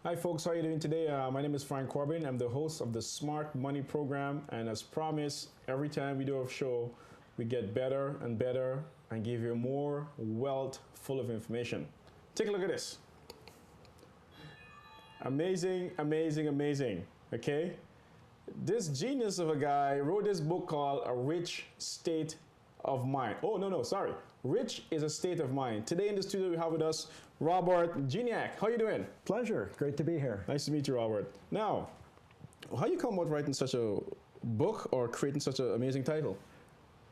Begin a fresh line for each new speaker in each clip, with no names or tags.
Hi folks, how are you doing today? My name is Corbin. I'm the host of the Smart Money Program, and as promised, every time we do a show, we get better and better and give you more wealth full of information. Take a look at this. Amazing, amazing, amazing, okay? This genius of a guy wrote this book called A Rich State of Mind. Oh, no, sorry. Rich is a state of mind. Today in the studio we have with us Robert Gignac. How you doing?
Pleasure. Great to be here.
Nice to meet you, Robert. Now, how you come about writing such a book or creating such an amazing title?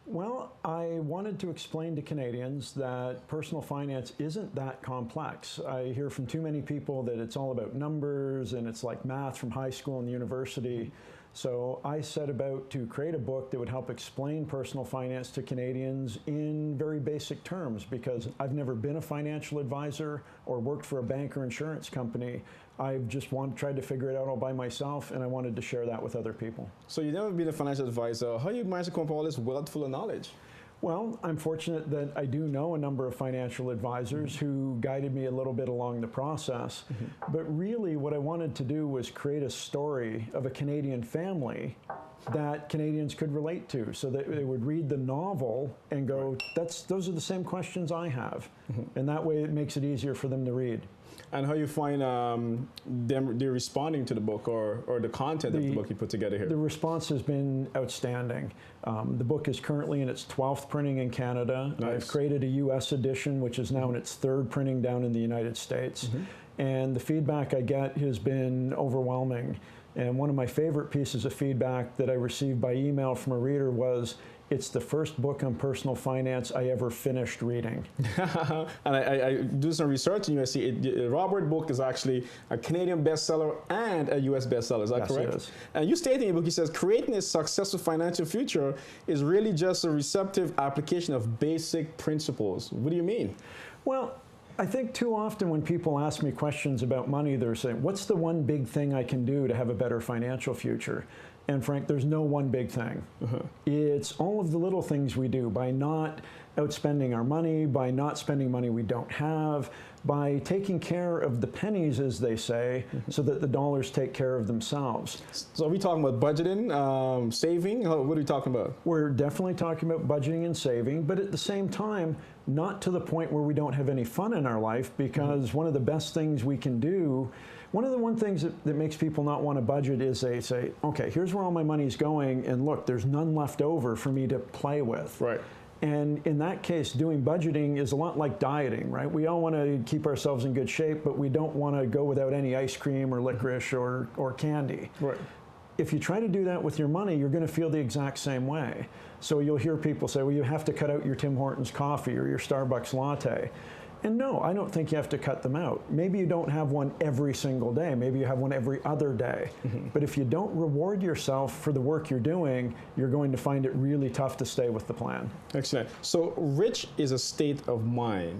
Well, I wanted to explain to Canadians that personal finance isn't that complex. I hear from too many people that it's all about numbers and it's like math from high school and university. So I set about to create a book that would help explain personal finance to Canadians in very basic terms, because I've never been a financial advisor or worked for a bank or insurance company. I've just tried to figure it out all by myself, and I wanted to share that with other people.
So you've never been a financial advisor. How you managed to come up with all this wealth full of knowledge?
Well, I'm fortunate that I do know a number of financial advisors who guided me a little bit along the process. But really what I wanted to do was create a story of a Canadian family that Canadians could relate to, so that they would read the novel and go, those are the same questions I have. And that way it makes it easier for them to read.
And how you find they're responding to the book or the content of the book you put together here?
The response has been outstanding. The book is currently in its 12th printing in Canada.
Nice.
I've created a US edition, which is now in its 3rd printing down in the United States. And the feedback I get has been overwhelming. And one of my favorite pieces of feedback that I received by email from a reader was, it's the first book on personal finance I ever finished reading.
And I do some research, and I see Robert's book is actually a Canadian bestseller and a US bestseller. Is that correct?
Yes, it is.
And you state in your book, he says, creating a successful financial future is really just a receptive application of basic principles. What do you mean?
Well, I think too often when people ask me questions about money, they're saying, what's the one big thing I can do to have a better financial future? And Frank, there's no one big thing. It's all of the little things we do by not outspending our money, by not spending money we don't have, by taking care of the pennies, as they say, so that the dollars take care of themselves.
So are we talking about budgeting, saving? What are we talking about?
We're definitely talking about budgeting and saving, but at the same time, not to the point where we don't have any fun in our life, because one of the best things we can do, one of the things that makes people not want to budget is they say, okay, here's where all my money's going, and look, there's none left over for me to play with.
Right.
And in that case, doing budgeting is a lot like dieting, right? We all want to keep ourselves in good shape, but we don't want to go without any ice cream or licorice or candy. Right. If you try to do that with your money, you're going to feel the exact same way. So you'll hear people say, well, you have to cut out your Tim Hortons coffee or your Starbucks latte. And no, I don't think you have to cut them out. Maybe you don't have one every single day. Maybe you have one every other day. But if you don't reward yourself for the work you're doing, you're going to find it really tough to stay with the plan.
Excellent. So rich is a state of mind.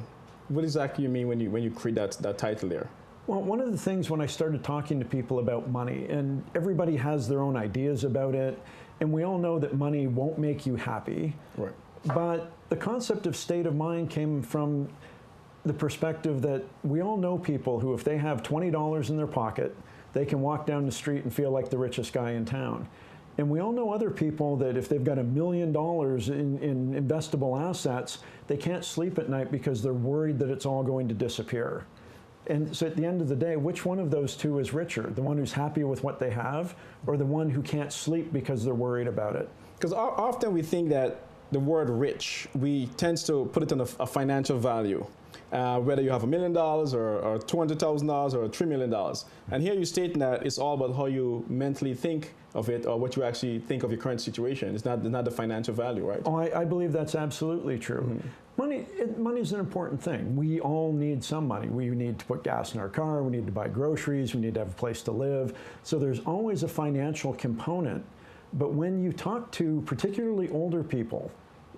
What exactly you mean when you create that title there?
Well, one of the things when I started talking to people about money, and everybody has their own ideas about it, and we all know that money won't make you happy. Right. But the concept of state of mind came from the perspective that we all know people who, if they have $20 in their pocket, they can walk down the street and feel like the richest guy in town. And we all know other people that if they've got $1 million in investable assets, they can't sleep at night because they're worried that it's all going to disappear. And so at the end of the day, which one of those two is richer? The one who's happy with what they have, or the one who can't sleep because they're worried about it?
Because often we think that the word rich, we tend to put it on a financial value. Whether you have $1 million or $200,000 or $3 million. And here you're stating that it's all about how you mentally think of it or what you actually think of your current situation. It's not the financial value, right?
Oh, I believe that's absolutely true. Money is an important thing. We all need some money. We need to put gas in our car, we need to buy groceries, we need to have a place to live. So there's always a financial component. But when you talk to particularly older people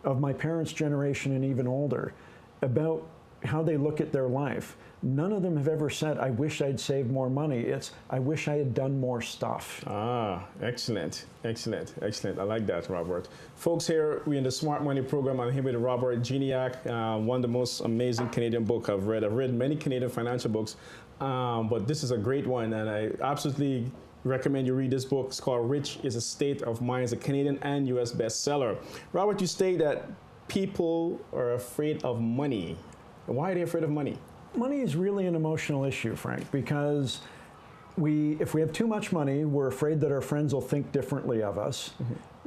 of my parents' generation and even older about how they look at their life, none of them have ever said, I wish I'd saved more money. It's, I wish I had done more stuff.
Ah, excellent, excellent, excellent. I like that, Robert. Folks, here we're in the Smart Money Program. I'm here with Robert Gignac, one of the most amazing Canadian books I've read. I've read many Canadian financial books, but this is a great one, and I absolutely recommend you read this book. It's called Rich is a State of Mind. It's a Canadian and US bestseller. Robert, you state that people are afraid of money. Why are they afraid of money?
Money is really an emotional issue, Frank, because if we have too much money, we're afraid that our friends will think differently of us.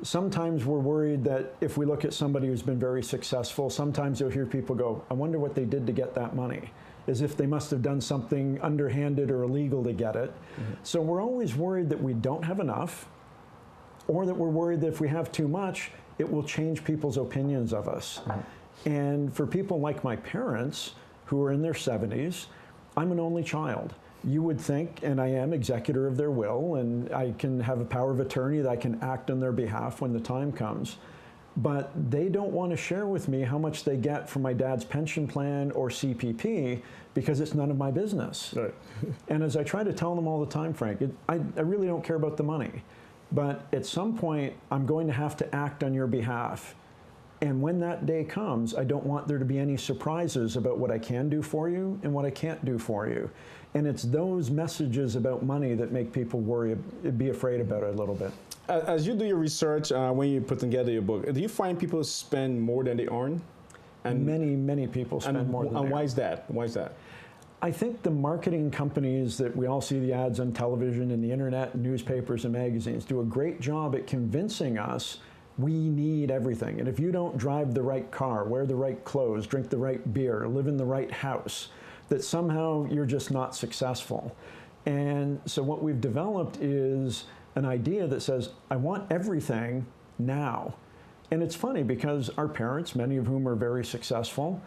Sometimes we're worried that if we look at somebody who's been very successful, sometimes you'll hear people go, I wonder what they did to get that money, as if they must have done something underhanded or illegal to get it. So we're always worried that we don't have enough, or that we're worried that if we have too much, it will change people's opinions of us. And for people like my parents, who are in their 70s, I'm an only child. You would think, and I am executor of their will, and I can have a power of attorney that I can act on their behalf when the time comes. But they don't want to share with me how much they get from my dad's pension plan or CPP because it's none of my business. Right. And as I try to tell them all the time, Frank, I really don't care about the money. But at some point, I'm going to have to act on your behalf. And when that day comes, I don't want there to be any surprises about what I can do for you and what I can't do for you. And it's those messages about money that make people worry, be afraid about it a little bit.
As you do your research, when you put together your book, do you find people spend more than they earn?
And many people spend more than they earn.
And why is that? Why is that?
I think the marketing companies that we all see the ads on television and the internet, and newspapers and magazines do a great job at convincing us we need everything. And if you don't drive the right car, wear the right clothes, drink the right beer, live in the right house, that somehow you're just not successful. And so what we've developed is an idea that says, I want everything now. And it's funny because our parents, many of whom are very successful,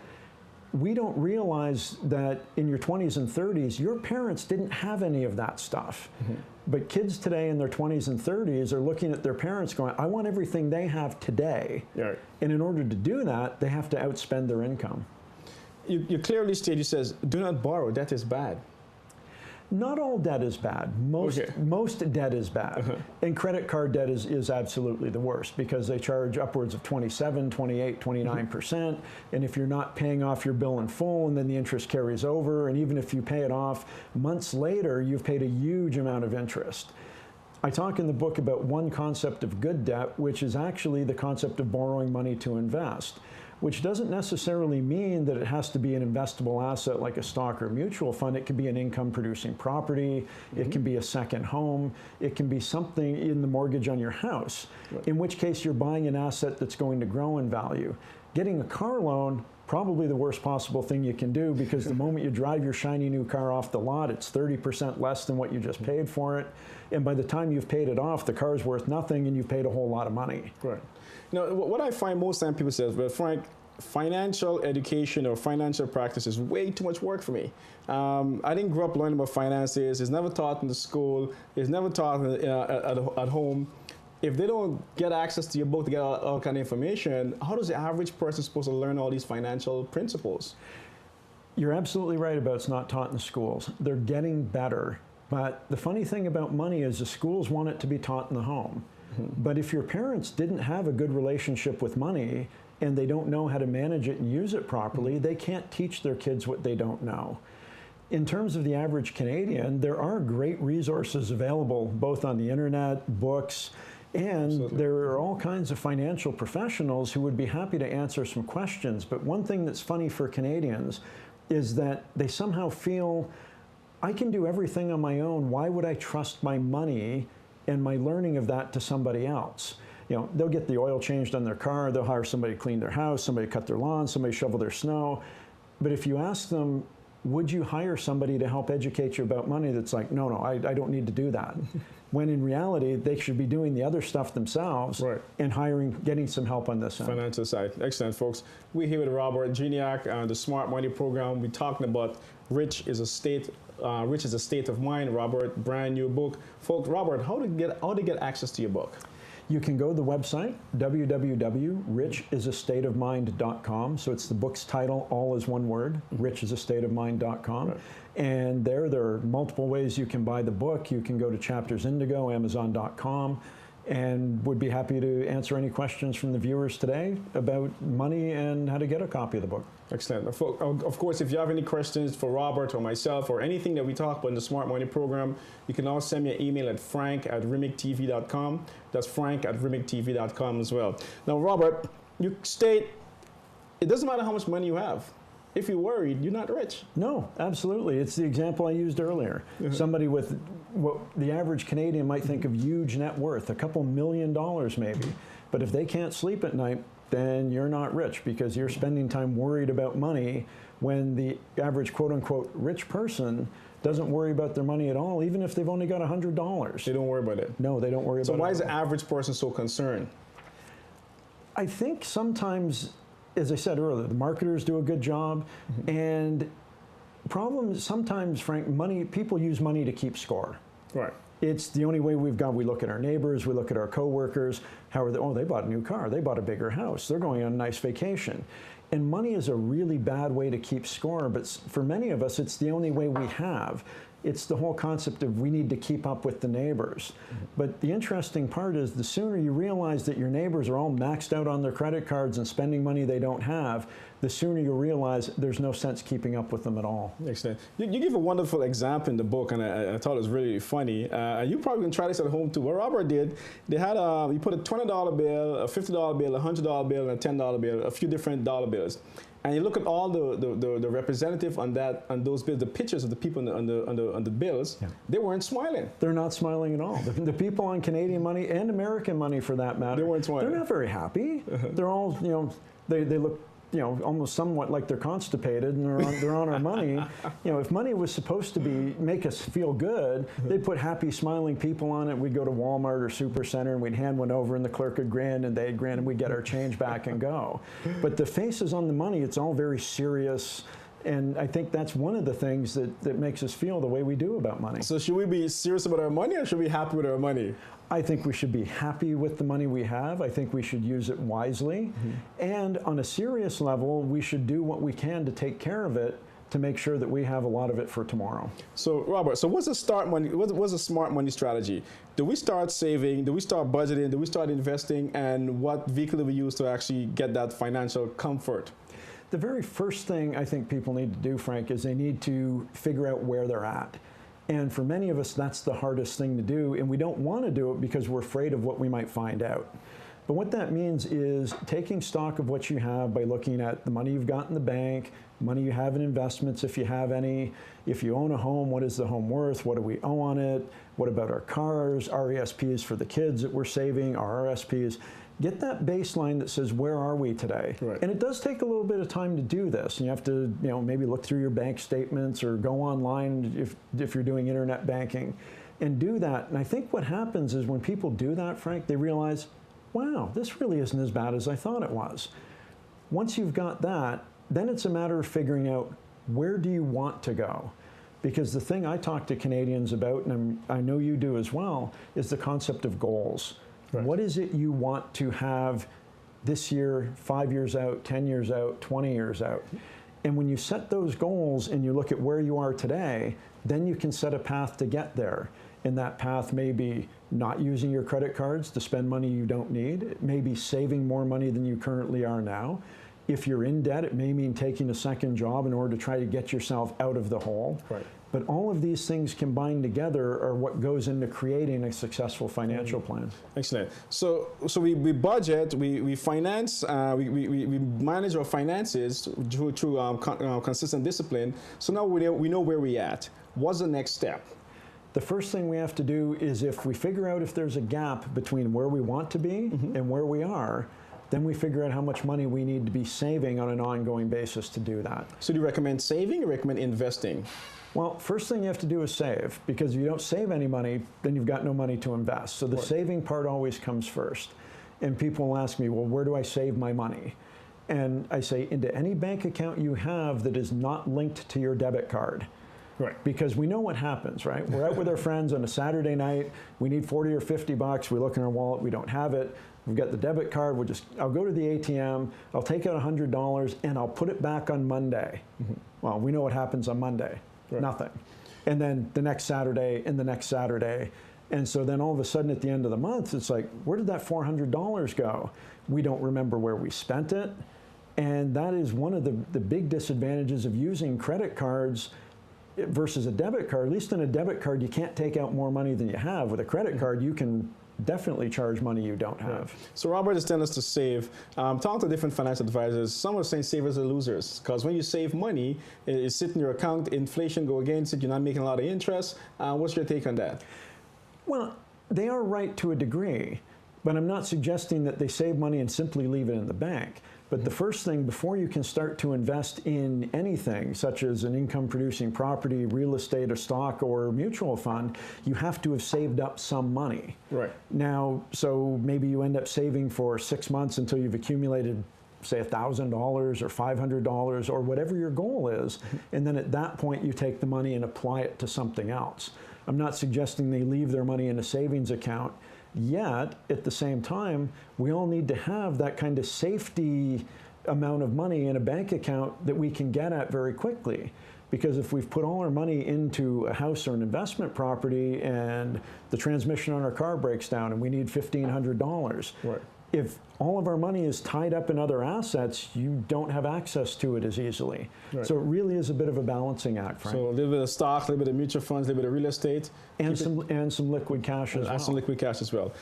we don't realize that in your 20s and 30s, your parents didn't have any of that stuff. But kids today in their 20s and 30s are looking at their parents going, I want everything they have today. Right. And in order to do that, they have to outspend their income.
You clearly state, you says, do not borrow, that is bad.
Not all debt is bad. Most debt is bad. And credit card debt is absolutely the worst because they charge upwards of 27, 28, 29%. And if you're not paying off your bill in full and then the interest carries over, and even if you pay it off months later, you've paid a huge amount of interest. I talk in the book about one concept of good debt, which is actually the concept of borrowing money to invest, which doesn't necessarily mean that it has to be an investable asset like a stock or mutual fund. It can be an income-producing property. It can be a second home. It can be something in the mortgage on your house, in which case you're buying an asset that's going to grow in value. Getting a car loan, probably the worst possible thing you can do because the moment you drive your shiny new car off the lot, it's 30% less than what you just paid for it. And by the time you've paid it off, the car's worth nothing and you've paid a whole lot of money.
Right. Now, what I find most time people say, well, Frank, financial education or financial practice is way too much work for me. I didn't grow up learning about finances. It's never taught in the school. It's never taught at home. If they don't get access to your book to get all kind of information, how does the average person supposed to learn all these financial principles?
You're absolutely right about it's not taught in the schools. They're getting better. But the funny thing about money is the schools want it to be taught in the home. But if your parents didn't have a good relationship with money and they don't know how to manage it and use it properly, they can't teach their kids what they don't know. In terms of the average Canadian, there are great resources available both on the internet, books, and there are all kinds of financial professionals who would be happy to answer some questions. But one thing that's funny for Canadians is that they somehow feel, I can do everything on my own. Why would I trust my money and my learning of that to somebody else? You know, they'll get the oil changed on their car, they'll hire somebody to clean their house, somebody to cut their lawn, somebody to shovel their snow. But if you ask them, would you hire somebody to help educate you about money? That's like, no, I don't need to do that. When in reality, they should be doing the other stuff themselves and getting some help on this end.
Financial side. Excellent, folks. We're here with Robert Gignac on the Smart Money Program. We're talking about Rich is a State of Mind. Robert, brand new book. Folks, Robert, how to get access to your book?
You can go to the website, www.richisastateofmind.com. So it's the book's title, all is one word, richisastateofmind.com. Right. And there are multiple ways you can buy the book. You can go to Chapters Indigo, Amazon.com. and would be happy to answer any questions from the viewers today about money and how to get a copy of the book.
Excellent. Of course, if you have any questions for Robert or myself or anything that we talk about in the Smart Money program, you can also send me an email at frank@remictv.com. That's frank@remictv.com as well. Now, Robert, you state it doesn't matter how much money you have. If you're worried, you're not rich.
No, absolutely. It's the example I used earlier. Somebody with what the average Canadian might think of huge net worth, a couple $1 million maybe. But if they can't sleep at night, then you're not rich because you're spending time worried about money when the average quote-unquote rich person doesn't worry about their money at all, even if they've only got $100.
They don't worry about it.
No, they don't worry about it.
So why is the average person so concerned?
I think sometimes, as I said earlier, the marketers do a good job, and problem sometimes, Frank, people use money to keep score.
Right.
It's the only way we've got. We look at our neighbors, we look at our coworkers. How are they? Oh, they bought a new car. They bought a bigger house. They're going on a nice vacation. And money is a really bad way to keep score, but for many of us, it's the only way we have. It's the whole concept of we need to keep up with the neighbors. But the interesting part is the sooner you realize that your neighbors are all maxed out on their credit cards and spending money they don't have, the sooner you realize there's no sense keeping up with them at all.
Excellent. You give a wonderful example in the book, and I thought it was really funny. You probably can try this at home too. What Robert did, they had you put a $20 bill, a $50 bill, a $100 bill, and a $10 bill, a few different dollar bills. And you look at all the representative on those bills, the pictures of the people on the bills, they weren't smiling.
They're not smiling at all. The people on Canadian money and American money, for that matter,
they weren't smiling.
They're not very happy. They're all, they look, almost somewhat like they're constipated, and they're on our money. If money was supposed to make us feel good, they'd put happy, smiling people on it. We'd go to Walmart or Supercenter, and we'd hand one over, and the clerk would grin, and they'd grin, and we'd get our change back and go. But the faces on the money, it's all very serious. And I think that's one of the things that makes us feel the way we do about money.
So should we be serious about our money, or should we be happy with our money?
I think we should be happy with the money we have. I think we should use it wisely. And on a serious level, we should do what we can to take care of it to make sure that we have a lot of it for tomorrow. So
Robert, what's a smart money strategy? Do we start saving? Do we start budgeting? Do we start investing? And what vehicle do we use to actually get that financial comfort?
The very first thing I think people need to do, Frank, is they need to figure out where they're at. And for many of us, that's the hardest thing to do, and we don't want to do it because we're afraid of what we might find out. But what that means is taking stock of what you have by looking at the money you've got in the bank, money you have in investments if you have any. If you own a home, what is the home worth? What do we owe on it? What about our cars, RESPs for the kids that we're saving, our RSPs? Get that baseline that says, where are we today?
Right.
And it does take a little bit of time to do this. And you have to, maybe look through your bank statements or go online if you're doing internet banking and do that. And I think what happens is when people do that, Frank, they realize, wow, this really isn't as bad as I thought it was. Once you've got that, then it's a matter of figuring out where do you want to go? Because the thing I talk to Canadians about, and I know you do as well, is the concept of goals. Right. What is it you want to have this year, 5 years out, 10 years out, 20 years out? And when you set those goals and you look at where you are today, then you can set a path to get there. And that path may be not using your credit cards to spend money you don't need. It may be saving more money than you currently are now. If you're in debt, it may mean taking a second job in order to try to get yourself out of the hole. Right. But all of these things combined together are what goes into creating a successful financial plan.
Excellent. So we budget, we finance, we manage our finances through consistent discipline. So now we know where we're at. What's the next step?
The first thing we have to do is if we figure out if there's a gap between where we want to be and where we are, then we figure out how much money we need to be saving on an ongoing basis to do that.
So do you recommend saving or recommend investing?
Well, first thing you have to do is save, because if you don't save any money, then you've got no money to invest. So the saving part always comes first. And people will ask me, well, where do I save my money? And I say, into any bank account you have that is not linked to your debit card. Right. Because we know what happens, right? We're out with our friends on a Saturday night. We need 40 or 50 bucks. We look in our wallet. We don't have it. We've got the debit card. I'll go to the ATM. I'll take out $100 and I'll put it back on Monday. Well, we know what happens on Monday. Right. Nothing. And then the next Saturday and the next Saturday. And so then all of a sudden at the end of the month, it's like, where did that $400 go? We don't remember where we spent it. And that is one of the big disadvantages of using credit cards versus a debit card. At least in a debit card, you can't take out more money than you have. With a credit card, you can definitely charge money you don't have.
So Robert is telling us to save. Talking to different financial advisors, some are saying savers are losers, because when you save money, it's sitting in your account, inflation go against it, you're not making a lot of interest. What's your take on that?
Well, they are right to a degree, but I'm not suggesting that they save money and simply leave it in the bank. But the first thing, before you can start to invest in anything, such as an income-producing property, real estate, a stock, or a mutual fund, you have to have saved up some money.
Right.
Now, so maybe you end up saving for 6 months until you've accumulated, say, $1,000 or $500 or whatever your goal is, and then at that point you take the money and apply it to something else. I'm not suggesting they leave their money in a savings account. Yet, at the same time, we all need to have that kind of safety amount of money in a bank account that we can get at very quickly. Because if we've put all our money into a house or an investment property and the transmission on our car breaks down and we need $1,500,
right.
If all of our money is tied up in other assets, you don't have access to it as easily. Right. So it really is a bit of a balancing act, Frank.
So a little bit of stock, a little bit of mutual funds, a little bit of real estate.
And some liquid cash as well.
And some liquid cash as well.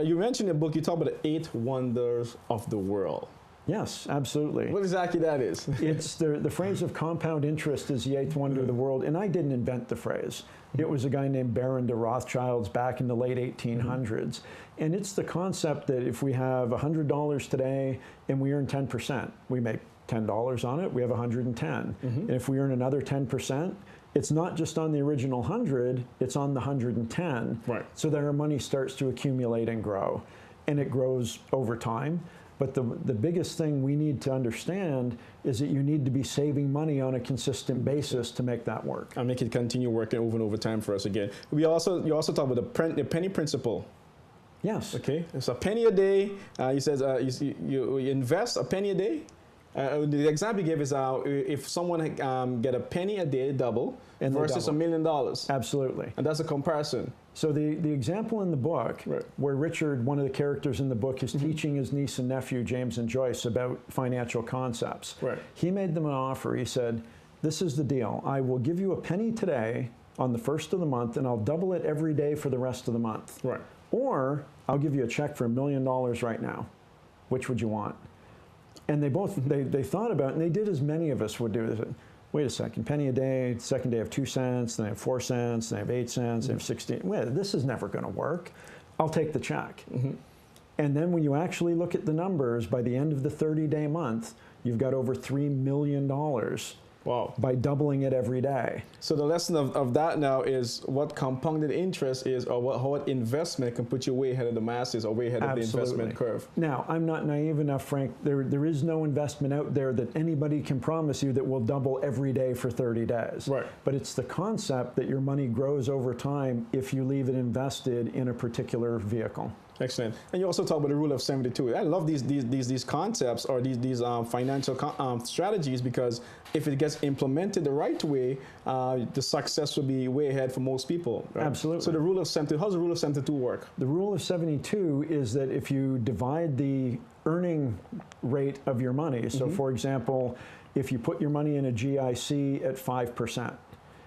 You mentioned in the book, you talk about the 8 wonders of the world.
Yes, absolutely.
What exactly that is?
It's the phrase of compound interest is the 8th wonder of the world, and I didn't invent the phrase. It was a guy named Baron de Rothschild's back in the late 1800s. And it's the concept that if we have $100 today and we earn 10%, we make $10 on it, we have 110. And if we earn another 10%, it's not just on the original 100, it's on the 110.
Right.
So that our money starts to accumulate and grow. And it grows over time. But the biggest thing we need to understand is that you need to be saving money on a consistent basis to make that work.
And make it continue working over and over time for us again. You also talk about the penny principle.
Yes.
Okay. It's a penny a day. He says you invest a penny a day. The example he gave is if someone get a penny a day, double, and versus $1 million.
Absolutely.
And that's a comparison.
So the example in the book, right, where Richard, one of the characters in the book, is teaching his niece and nephew, James and Joyce, about financial concepts.
Right.
He made them an offer. He said, this is the deal. I will give you a penny today on the 1st of the month, and I'll double it every day for the rest of the month.
Right.
Or I'll give you a check for $1 million right now. Which would you want? And they both, they thought about it, and they did as many of us would do. They said, wait a second, penny a day, second day have 2 cents, then they have 4 cents, then they have 8 cents, they have 16. Well, this is never going to work. I'll take the check. And then when you actually look at the numbers, by the end of the 30-day month, you've got over $3 million. Wow. By doubling it every day.
So the lesson of that now is what compounded interest is, or how investment can put you way ahead of the masses or way ahead of the investment curve.
Now, I'm not naive enough, Frank. There is no investment out there that anybody can promise you that will double every day for 30 days.
Right.
But it's the concept that your money grows over time if you leave it invested in a particular vehicle.
Excellent. And you also talk about the rule of 72. I love these concepts or these financial strategies, because if it gets implemented the right way, the success will be way ahead for most people. Right?
Absolutely.
So the rule of 72, how does the rule of 72 work?
The rule of 72 is that if you divide the earning rate of your money, so for example, if you put your money in a GIC at 5%,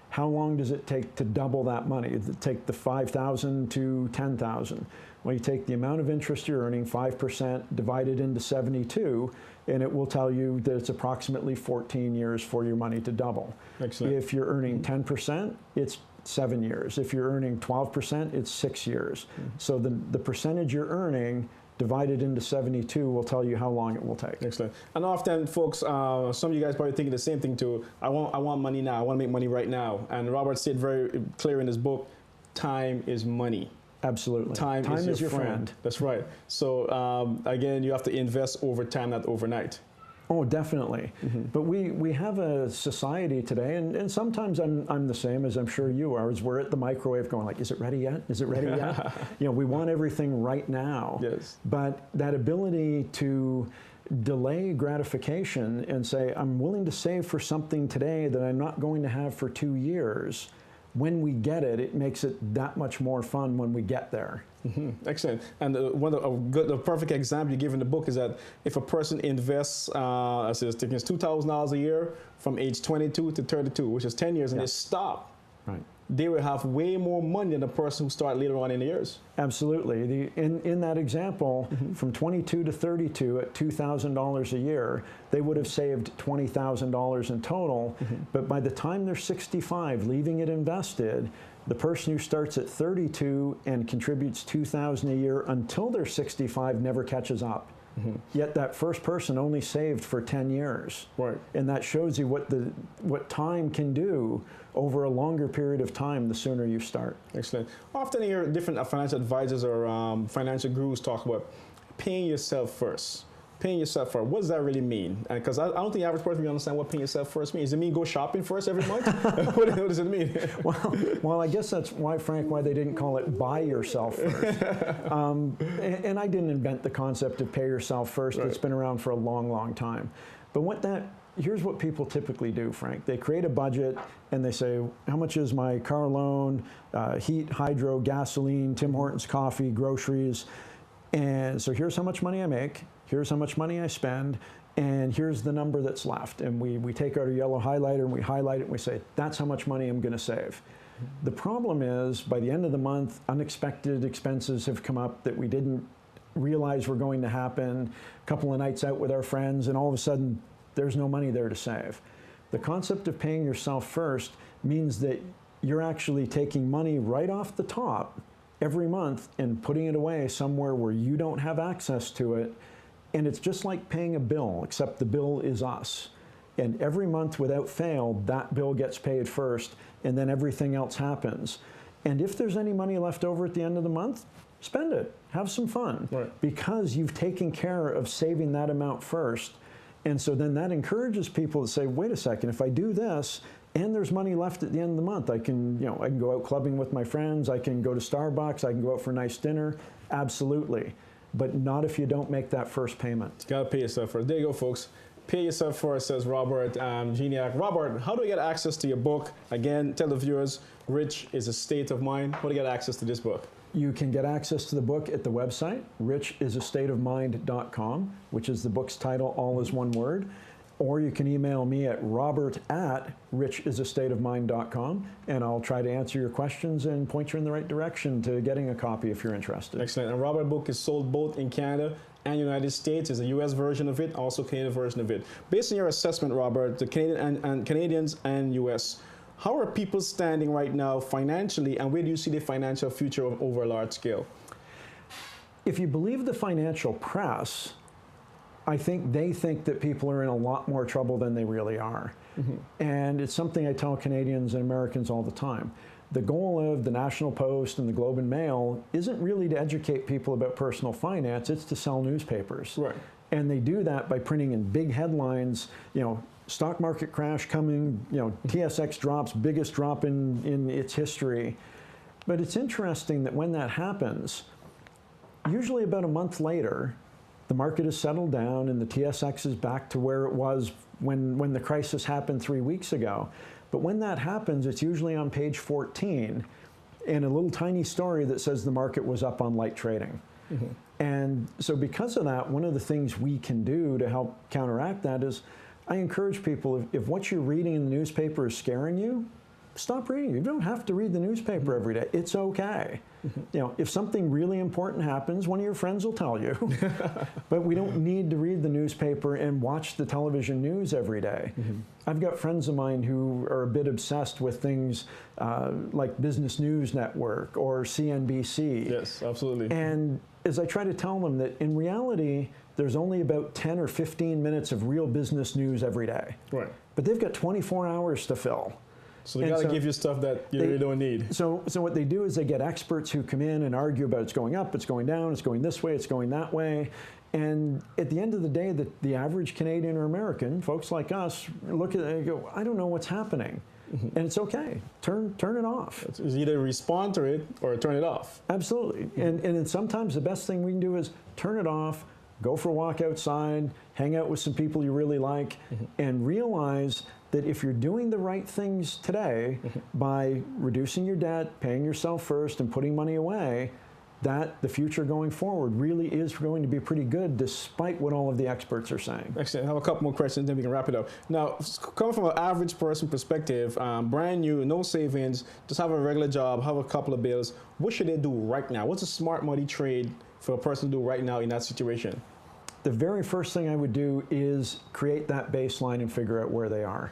how long does it take to double that money? Does it take the 5,000 to 10,000? Well, you take the amount of interest you're earning, 5%, divided into 72, and it will tell you that it's approximately 14 years for your money to double.
Excellent.
If you're earning 10%, it's 7 years. If you're earning 12%, it's 6 years. So the percentage you're earning divided into 72 will tell you how long it will take.
Excellent. And often, folks, some of you guys probably thinking the same thing too. I want money now. I want to make money right now. And Robert said very clear in his book, time is money.
Absolutely.
Time is your friend. That's right. So again, you have to invest over time, not overnight.
Oh, definitely. But we have a society today, and sometimes I'm the same, as I'm sure you are, as we're at the microwave going like, is it ready yet? Is it ready yet? You know, we want everything right now.
Yes.
But that ability to delay gratification and say, I'm willing to save for something today that I'm not going to have for 2 years, when we get it, it makes it that much more fun when we get there.
Excellent. And the perfect example you give in the book is that if a person invests, it's $2,000 a year from age 22 to 32, which is 10 years, and they stop,
right,
they will have way more money than the person who started later on in the years.
Absolutely. In that example, from 22 to 32 at $2,000 a year, they would have saved $20,000 in total. But by the time they're 65, leaving it invested, the person who starts at 32 and contributes $2,000 a year until they're 65 never catches up. Yet that first person only saved for 10 years.
Right.
And that shows you what time can do over a longer period of time the sooner you start.
Excellent. Often you hear different financial advisors or financial gurus talk about paying yourself first. Paying yourself first. What does that really mean? Because I don't think the average person will understand what paying yourself first means. Does it mean go shopping first every month? What does it mean?
Well, I guess that's why, Frank, why they didn't call it buy yourself first. And I didn't invent the concept of pay yourself first. Right. It's been around for a long, long time. But here's what people typically do, Frank. They create a budget and they say, how much is my car loan, heat, hydro, gasoline, Tim Hortons coffee, groceries. And so here's how much money I make. Here's how much money I spend, and here's the number that's left. And we take out a yellow highlighter and we highlight it and we say, that's how much money I'm going to save. The problem is, by the end of the month, unexpected expenses have come up that we didn't realize were going to happen, a couple of nights out with our friends, and all of a sudden, there's no money there to save. The concept of paying yourself first means that you're actually taking money right off the top every month and putting it away somewhere where you don't have access to it. And it's just like paying a bill, except the bill is us. And every month without fail, that bill gets paid first, and then everything else happens. And if there's any money left over at the end of the month, spend it. Have some fun. Right. Because you've taken care of saving that amount first. And so then that encourages people to say, wait a second, if I do this, and there's money left at the end of the month, I can go out clubbing with my friends, I can go to Starbucks, I can go out for a nice dinner. Absolutely. But not if you don't make that first payment. You gotta pay yourself first. There you go, folks. Pay yourself first, says Robert Gignac. Robert, how do we get access to your book? Again, tell the viewers, Rich is a State of Mind. How do you get access to this book? You can get access to the book at the website, richisastateofmind.com, which is the book's title, all is one word. Or you can email me at robert@richisastateofmind.com, and I'll try to answer your questions and point you in the right direction to getting a copy if you're interested. Excellent. And Robert's book is sold both in Canada and United States. There's a US version of it, also Canadian version of it. Based on your assessment, Robert, the Canadians and US, how are people standing right now financially, and where do you see the financial future over a large scale? If you believe the financial press, I think they think that people are in a lot more trouble than they really are. And it's something I tell Canadians and Americans all the time. The goal of the National Post and the Globe and Mail isn't really to educate people about personal finance, it's to sell newspapers. Right. And they do that by printing in big headlines, stock market crash coming, TSX drops, biggest drop in its history. But it's interesting that when that happens, usually about a month later, the market has settled down and the TSX is back to where it was when the crisis happened 3 weeks ago. But when that happens, it's usually on page 14 in a little tiny story that says the market was up on light trading. And so because of that, one of the things we can do to help counteract that is I encourage people, if what you're reading in the newspaper is scaring you, stop reading. You don't have to read the newspaper every day. It's okay. If something really important happens, one of your friends will tell you. But we don't need to read the newspaper and watch the television news every day. I've got friends of mine who are a bit obsessed with things like Business News Network or CNBC. Yes, absolutely. And as I try to tell them that in reality, there's only about 10 or 15 minutes of real business news every day. Right. But they've got 24 hours to fill. So they got to give you stuff that you really don't need. So what they do is they get experts who come in and argue about it's going up, it's going down, it's going this way, it's going that way. And at the end of the day, the average Canadian or American, folks like us, look at it and go, I don't know what's happening. And it's okay. Turn it off. It's either respond to it or turn it off. Absolutely. And then sometimes the best thing we can do is turn it off, go for a walk outside, hang out with some people you really like, and realize that if you're doing the right things today by reducing your debt, paying yourself first, and putting money away, that the future going forward really is going to be pretty good despite what all of the experts are saying.
Excellent. I have a couple more questions, then we can wrap it up. Now, coming from an average person perspective, brand new, no savings, just have a regular job, have a couple of bills, what should they do right now? What's a smart money trade for a person to do right now in that situation?
The very first thing I would do is create that baseline and figure out where they are.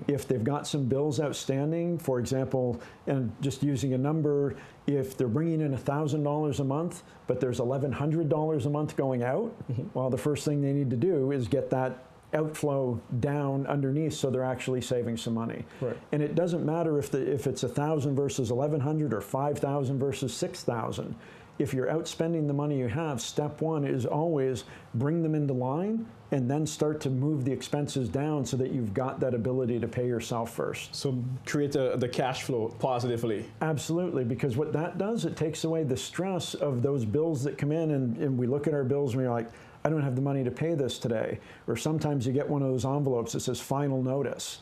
If they've got some bills outstanding, for example, and just using a number, if they're bringing in $1,000 a month, but there's $1,100 a month going out, well, the first thing they need to do is get that outflow down underneath so they're actually saving some money.
Right.
And it doesn't matter if it's 1,000 versus 1,100 or 5,000 versus 6,000. If you're outspending the money you have, step one is always bring them into line and then start to move the expenses down so that you've got that ability to pay yourself first.
So create the cash flow positively.
Absolutely, because what that does, it takes away the stress of those bills that come in, and we look at our bills and we're like, I don't have the money to pay this today. Or sometimes you get one of those envelopes that says final notice.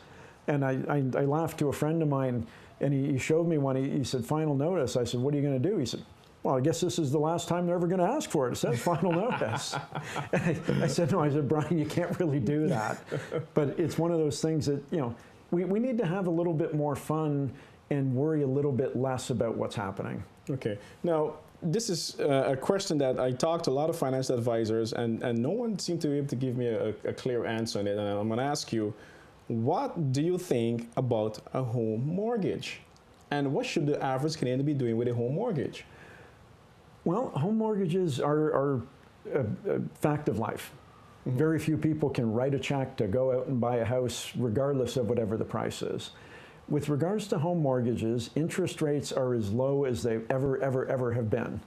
And I laughed to a friend of mine, and he showed me one. He said, final notice. I said, what are you going to do? He said, well, I guess this is the last time they're ever going to ask for it. It says final notice. And I said, no, I said, Brian, you can't really do that. But it's one of those things that, you know, we need to have a little bit more fun and worry a little bit less about what's happening.
Okay. Now, this is a question that I talked to a lot of financial advisors, and no one seemed to be able to give me a clear answer on it. And I'm going to ask you, what do you think about a home mortgage? And what should the average Canadian be doing with a home mortgage?
Well, home mortgages are a fact of life. Very few people can write a check to go out and buy a house regardless of whatever the price is. With regards to home mortgages, interest rates are as low as they ever have been.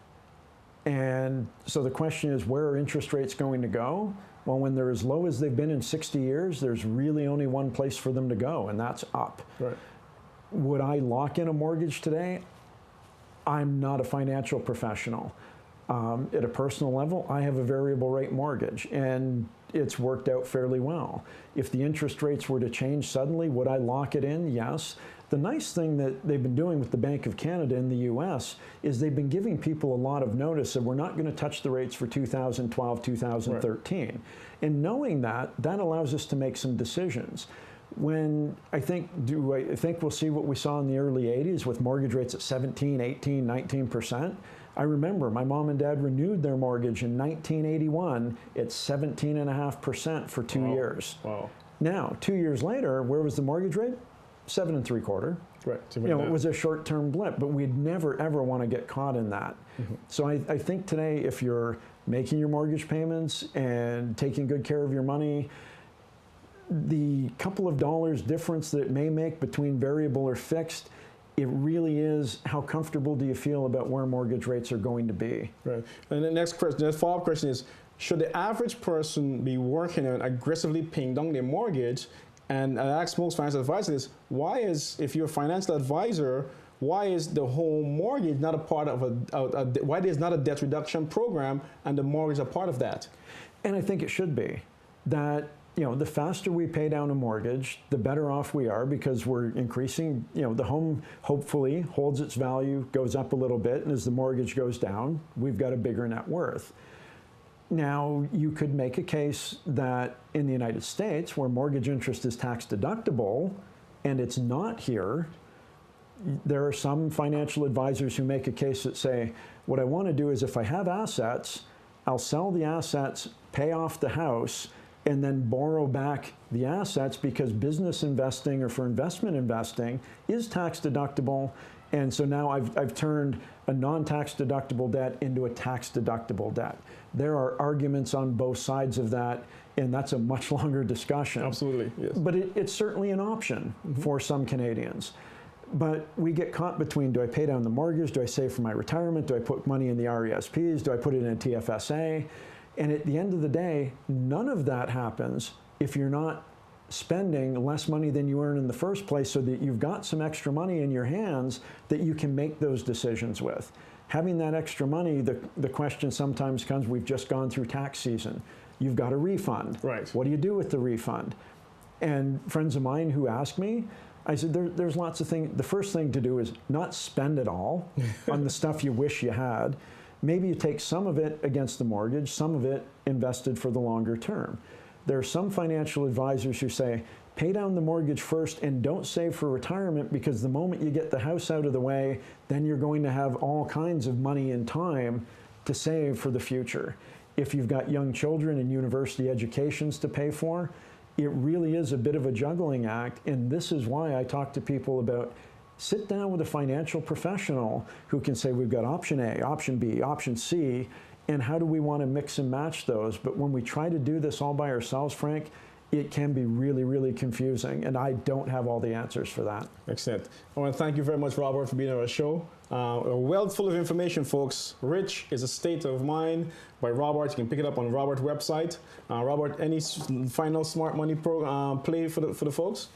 And so the question is, where are interest rates going to go? Well, when they're as low as they've been in 60 years, there's really only one place for them to go, and that's up.
Right.
Would I lock in a mortgage today? I'm not a financial professional. At a personal level, I have a variable rate mortgage, and it's worked out fairly well. If the interest rates were to change suddenly, would I lock it in? Yes. The nice thing that they've been doing with the Bank of Canada in the US is they've been giving people a lot of notice that we're not going to touch the rates for 2012, 2013. Right. And knowing that, that allows us to make some decisions. When I think we'll see what we saw in the early 80s with mortgage rates at 17, 18, 19%. I remember my mom and dad renewed their mortgage in 1981 at 17.5% for 2 years. Wow. Now, 2 years later, where was the mortgage rate? 7 3/4.
Right.
You know, it was a short-term blip, but we'd never ever want to get caught in that. So I think today, if you're making your mortgage payments and taking good care of your money, the couple of dollars difference that it may make between variable or fixed, it really is how comfortable do you feel about where mortgage rates are going to be. Right.
And the next question, the follow-up question is, should the average person be working on aggressively paying down their mortgage? And I ask most financial advisors, if you're a financial advisor, why is the home mortgage not a part of why there's not a debt reduction program and the mortgage a part of that?
And I think it should be. That, you know, the faster we pay down a mortgage, the better off we are, because we're increasing, you know, the home hopefully holds its value, goes up a little bit, and as the mortgage goes down, we've got a bigger net worth. Now, you could make a case that in the United States, where mortgage interest is tax deductible, and it's not here, there are some financial advisors who make a case that say, what I want to do is if I have assets, I'll sell the assets, pay off the house, and then borrow back the assets, because business investing or for investment investing is tax deductible. And so now I've turned a non-tax deductible debt into a tax deductible debt. There are arguments on both sides of that, and that's a much longer discussion.
Absolutely, yes.
But it's certainly an option for some Canadians. But we get caught between, do I pay down the mortgage? Do I save for my retirement? Do I put money in the RESPs? Do I put it in a TFSA? And at the end of the day, none of that happens if you're not spending less money than you earn in the first place, so that you've got some extra money in your hands that you can make those decisions with. Having that extra money, the question sometimes comes, we've just gone through tax season. You've got a refund.
Right.
What do you do with the refund? And friends of mine who ask me, I said, there's lots of things. The first thing to do is not spend it all on the stuff you wish you had. Maybe you take some of it against the mortgage, some of it invested for the longer term. There are some financial advisors who say, pay down the mortgage first and don't save for retirement, because the moment you get the house out of the way, then you're going to have all kinds of money and time to save for the future. If you've got young children and university educations to pay for, it really is a bit of a juggling act, and this is why I talk to people about sit down with a financial professional who can say, we've got option A, option B, option C, and how do we want to mix and match those? But when we try to do this all by ourselves, Frank, it can be really, really confusing, and I don't have all the answers for that.
Excellent. I want to thank you very much, Robert, for being on our show. A wealth full of information, folks. Rich is a State of Mind by Robert. You can pick it up on Robert's website. Robert, any final smart money play for the folks?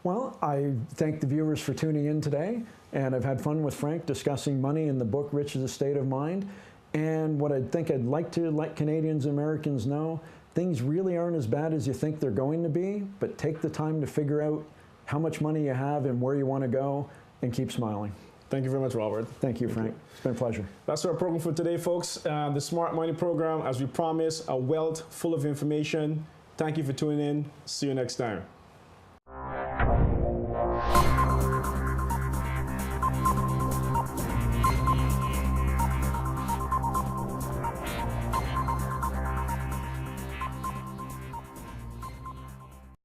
Well, I thank the viewers for tuning in today, and I've had fun with Frank discussing money in the book, Rich is a State of Mind. And what I'd like to let Canadians and Americans know, things really aren't as bad as you think they're going to be, but take the time to figure out how much money you have and where you want to go, and keep smiling.
Thank you very much, Robert.
Thank you, Frank. It's been a pleasure.
That's our program for today, folks. The Smart Money Program, as we promised, a wealth full of information. Thank you for tuning in. See you next time.